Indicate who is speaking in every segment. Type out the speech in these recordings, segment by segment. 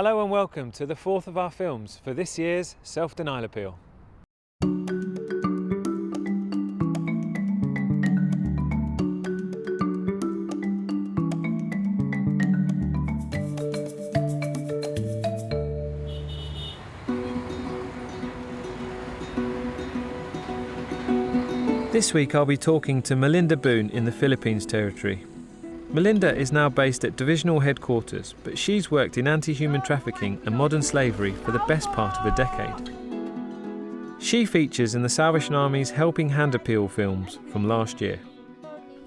Speaker 1: Hello and welcome to the fourth of our films for this year's Self-Denial Appeal. This week I'll be talking to Melinda Boone in the Philippines territory. Melinda is now based at divisional headquarters, but she's worked in anti-human trafficking and modern slavery for the best part of a decade. She features in the Salvation Army's Helping Hand Appeal films from last year.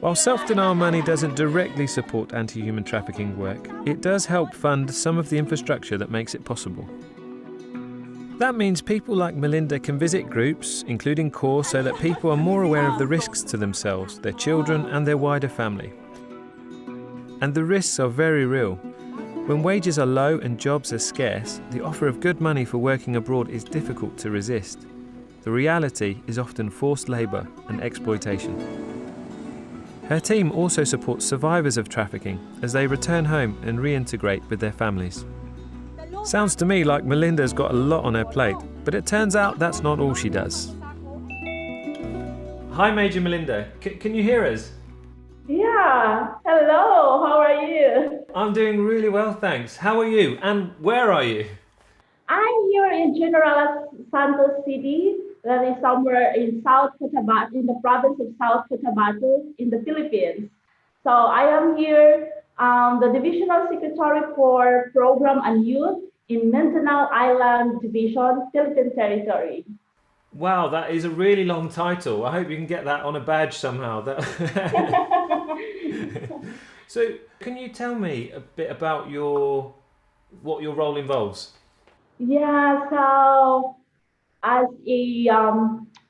Speaker 1: While self-denial money doesn't directly support anti-human trafficking work, it does help fund some of the infrastructure that makes it possible. That means people like Melinda can visit groups, including CORE, so that people are more aware of the risks to themselves, their children and their wider family. And the risks are very real. When wages are low and jobs are scarce, the offer of good money for working abroad is difficult to resist. The reality is often forced labour and exploitation. Her team also supports survivors of trafficking as they return home and reintegrate with their families. Sounds to me like Melinda's got a lot on her plate, but it turns out that's not all she does. Hi Major Melinda, can you hear us?
Speaker 2: Yeah, hello, how are you?
Speaker 1: I'm doing really well, thanks. How are you? And where are you?
Speaker 2: I'm here in General Santos City, that is somewhere in South Cotabato, in the province of South Cotabato in the Philippines. So I am here, the Divisional Secretary for Program and Youth in Mindanao Island Division, Philippine Territory.
Speaker 1: Wow, that is a really long title. I hope you can get that on a badge somehow. So, can you tell me a bit about what your role involves?
Speaker 2: Yeah, so as a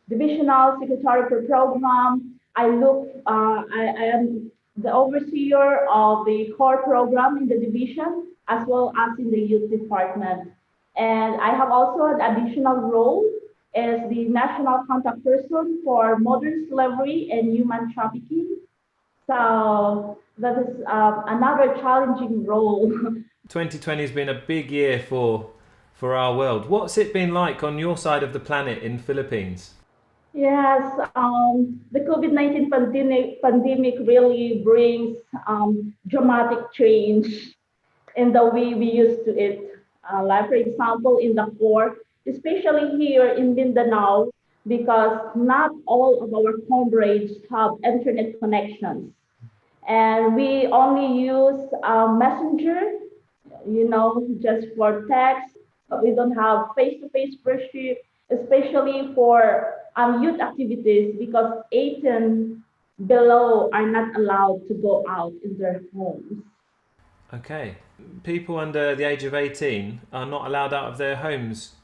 Speaker 2: divisional secretary for program, I am the overseer of the core program in the division as well as in the youth department. And I have also an additional role as the national contact person for modern slavery and human trafficking. So that is another challenging role.
Speaker 1: 2020 has been a big year for our world. What's it been like on your side of the planet in Philippines?
Speaker 2: Yes, the COVID-19 pandemic really brings dramatic change in the way we used to it. Like, for example, in the core, especially here in Mindanao, because not all of our comrades have internet connections. And we only use Messenger, just for text. We don't have face-to-face worship, especially for youth activities, because 18 below are not allowed to go out in their homes.
Speaker 1: Okay. People under the age of 18 are not allowed out of their homes.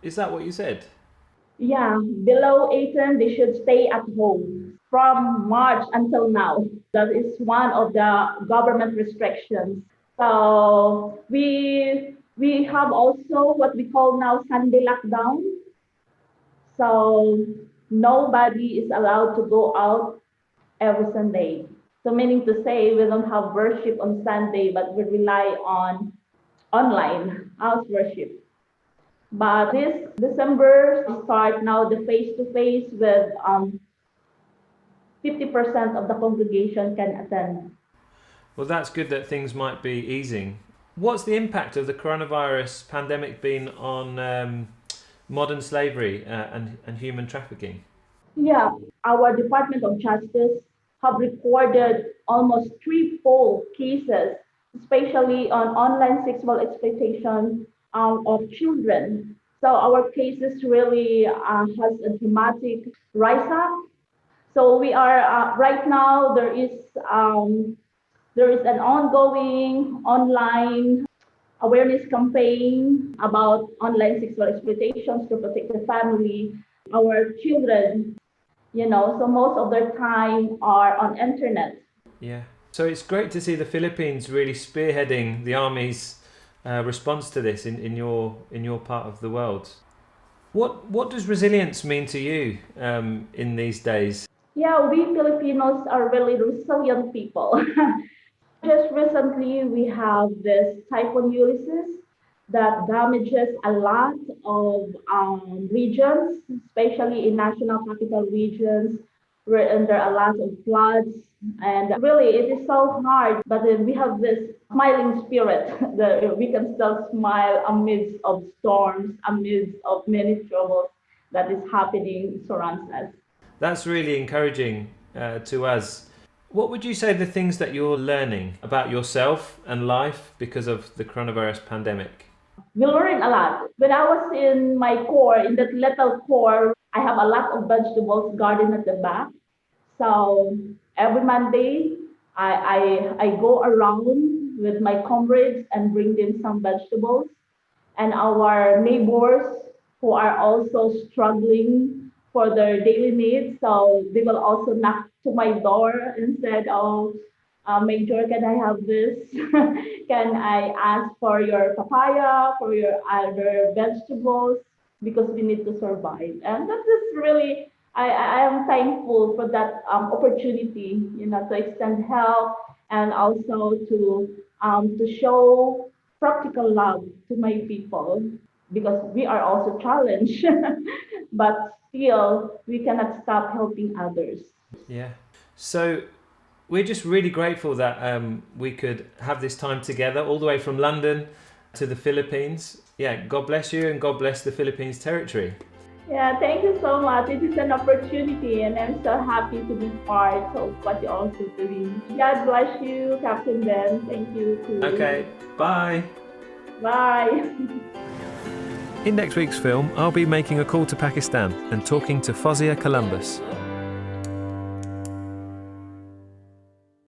Speaker 1: Is that what you said?
Speaker 2: Yeah, below 18, they should stay at home from March until now. That is one of the government restrictions. So we have also what we call now Sunday lockdown. So nobody is allowed to go out every Sunday. So meaning to say we don't have worship on Sunday, but we rely on online house worship. But this December start now the face-to-face with 50% of the congregation can attend.
Speaker 1: Well, that's good that things might be easing. What's the impact of the coronavirus pandemic been on modern slavery and human trafficking?
Speaker 2: Yeah, our Department of Justice have recorded almost threefold cases, especially on online sexual exploitation of children. So our cases really has a dramatic rise up. So we are right now there is an ongoing online awareness campaign about online sexual exploitations to protect the family, our children. So most of their time are on internet.
Speaker 1: Yeah. So it's great to see the Philippines really spearheading the Army's response to this in your part of the world. What does resilience mean to you in these days?
Speaker 2: Yeah, we Filipinos are really resilient people. Just recently, we have this Typhoon Ulysses that damages a lot of regions, especially in national capital regions, where there are a lot of floods. And really, it is so hard, but then we have this smiling spirit that we can still smile amidst of storms, amidst of many troubles that is happening surrounds us.
Speaker 1: That's really encouraging to us. What would you say the things that you're learning about yourself and life because of the coronavirus pandemic?
Speaker 2: We learn a lot. When I was in my core, in that little core, I have a lot of vegetables garden at the back. So every Monday, I go around with my comrades and bring them some vegetables. And our neighbors who are also struggling for their daily needs, so they will also knock to my door and said, "Oh, Major, can I have this? Can I ask for your papaya, for your other vegetables? Because we need to survive." And that is really, I am thankful for that opportunity, to extend help and also to show practical love to my people because we are also challenged, but still we cannot stop helping others.
Speaker 1: Yeah. So we're just really grateful that we could have this time together all the way from London to the Philippines. Yeah, God bless you and God bless the Philippines territory.
Speaker 2: Yeah, thank you so much. It is an opportunity, and I'm so happy to be part of what you're also doing. God bless you, Captain Ben. Thank you too.
Speaker 1: Okay, bye.
Speaker 2: Bye.
Speaker 1: In next week's film, I'll be making a call to Pakistan and talking to Fozia Columbus.